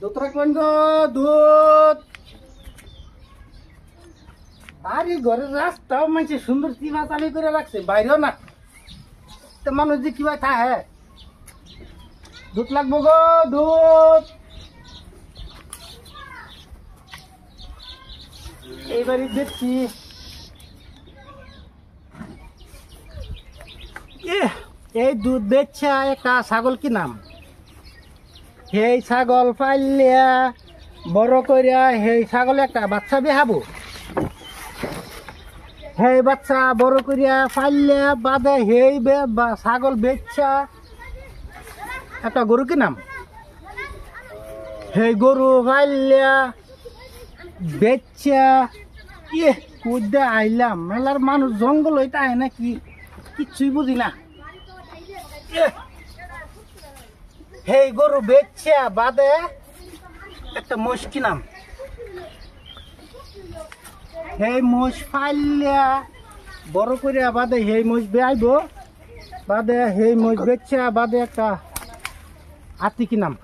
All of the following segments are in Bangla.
দুধ রাখবেন গো, দুধ। বাড়ি ঘরের রাস্তাও মানে সুন্দর চিবা চালি করে রাখছে, বাইরেও না তো মানুষ যে কিবা থাকে। দুধ লাগবো গো, দুধ। এইবারই দেখছি এই দুধ বেচছে একটা ছাগল, কি নাম? সেই ছাগল পাইলিয়া বড় করিয়া সেই ছাগল একটা বাচ্চা বেহাবো। সেই বাচ্চা বড় করিয়া পাইলিয়া বাদে সেই ছাগল বেচছা একটা গরু, কি নাম? সেই গরু পাইলিয়া বেচছা কুদে আইলাম। মেলার মানুষ জঙ্গল হইতে আয় নাকি কিচ্ছুই বুঝি না। সেই গরু বেচছে বাদে একটা মোষ, কি নাম? সেই মোষ ফাইলিয়া বড় করিয়া বাদে সেই মোষ বেআইব। বাদে সেই মোষ বেচছে বাদে একটা হাতি, কি নাম?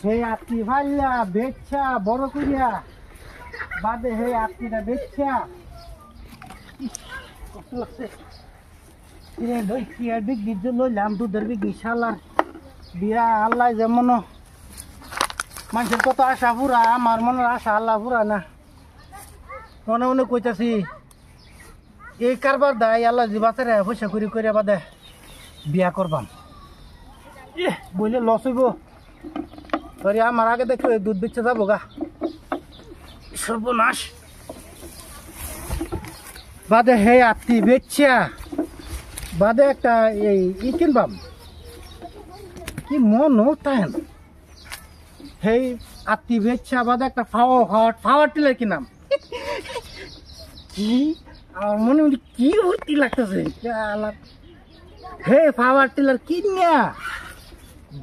সেই হাতি ফাইলিয়া বেচছা বড় করিয়া বাদে সেই হাতিটা বেচছা। কষ্ট লাগছে লইলাম দুধের বিঘি শালার বিয়া। আল্লাহ যেমন মানুষের কত আশা পুরা, আমার মনের আশা আল্লাহ পুরা না। মনে মনে কইতাছি এই কারবার দায় আল্লাহ যে বাচ্চারা পয়সা করি করে বাদে বিয়া করবাম বললে লস হইব। সরি আমার আগে দেখো দুধ বেচতে যাবো গা, সর্বনাশ। বাদে হে আত্মি বেচছা বাদে একটা এই কিনবাম, কি মন তাই সেই আত্মি বেচছা বাদে একটা ফাওয়ার টিলার, কি নাম? কি আমার মনে মনে কি ভর্তি লাগতেছে। হে পাওয়ার টিলার কিনিয়া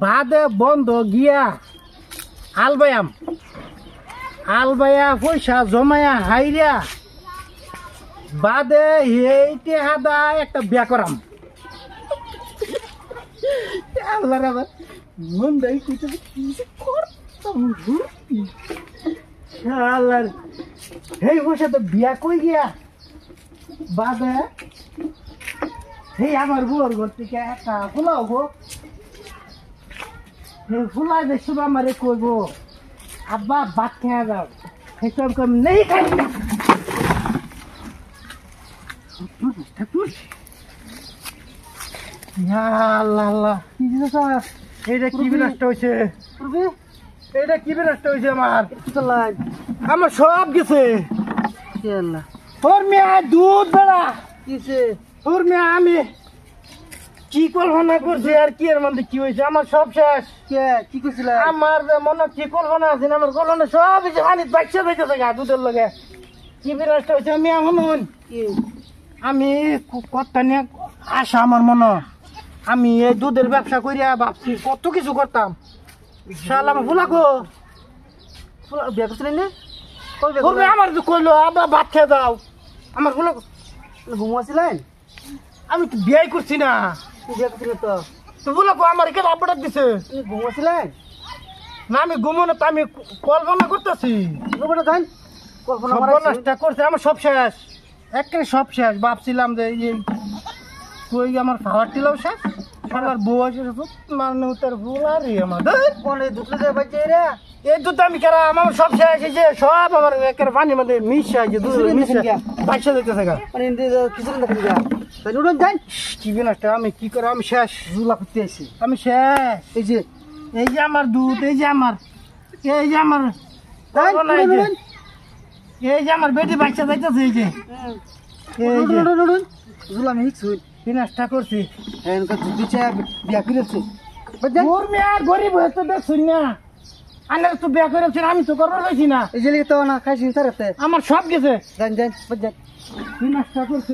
বাদে বন্ধ গিয়া আলবায়া পয়সা জমায়া হাইরা বাদে হেইতে হাদা একটা বিয়া করাম। আল্লাহর আবার মন দেয় কইতেছে কি করতাম ঘুরতি। আল্লাহর এই পয়সা তো বিয়া কই গিয়া বাদে এই আমার বুয়ার ঘর থেকে একটা ফুলা হবো। ফুলা যে শুভ আমারে কইব আব্বা ভাত খেয়ে যাও, সেসব কম নেই খাই। এইটা কি বিনষ্ট হয়েছে? এইটা কি বিনষ্ট হয়েছে? আমার সব গেছে। তোর মেয়ে দুধ বেড়া কিছে, তোর মেয়ে আমি কি কল্পনা করছি আর কি এর মধ্যে কি হয়েছে? আমার সব শেষ। কি করছিল? আমার মনে কি কল্পনা আছে আমার কল্পনা সব পানি বাচ্চা যাইতেছে গা দুধের লগে। কি বিনষ্ট হয়েছে? আমি এখন আমি কথা নিয়ে আসা আমার মনে, আমি এই দুধের ব্যবসা করিয়া ভাবছি কত কিছু করতাম। শালা আমার ফুলা গো, ফুলা বিয়া করছিলেন না? আমার কইলো আবার ভাত খেয়ে দাও। আমার ফুলা ঘুমাছিলেন? আমি তো বিয়াই করছি না। বিয়া করছিলেন তো ফুলা গো আমার এখানে আপডেট দিছে। ঘুমাছিলেন না? আমি ঘুমো না তো, আমি কল্পনা করতেছি। কল্পনা করছে আমার সব শেষ, একেবারে সব শেষ। ভাবছিলাম যে কই আমার খাওয়ার টিলাও শেষ, সবার বউ আছে মানে তার ভুল আর আমাদের এই দুধ আমি কেরা আমার সব শেষ হয়েছে। সব আমার একের পানির মধ্যে মিশে আছে, বাচ্চা দিতেছে গা। কি বিনষ্ট, আমি কি করে? আমি শেষ, জুলা করতে আসি আমি শেষ। এই যে আমার দুধ, এই যে আমার বেটি বাচ্চা যাইতেছে। এই যে জুলা মিক্স হই বিনষ্টা করছি। বিয়া করেছি গরিব হয়ে তো দেখছুন না, আনার তো বিয়া করেছি, আমি তো করবার পাইছি না। এই যে তো না খাইছি আমার সব গেছে, বিনষ্টা করছি।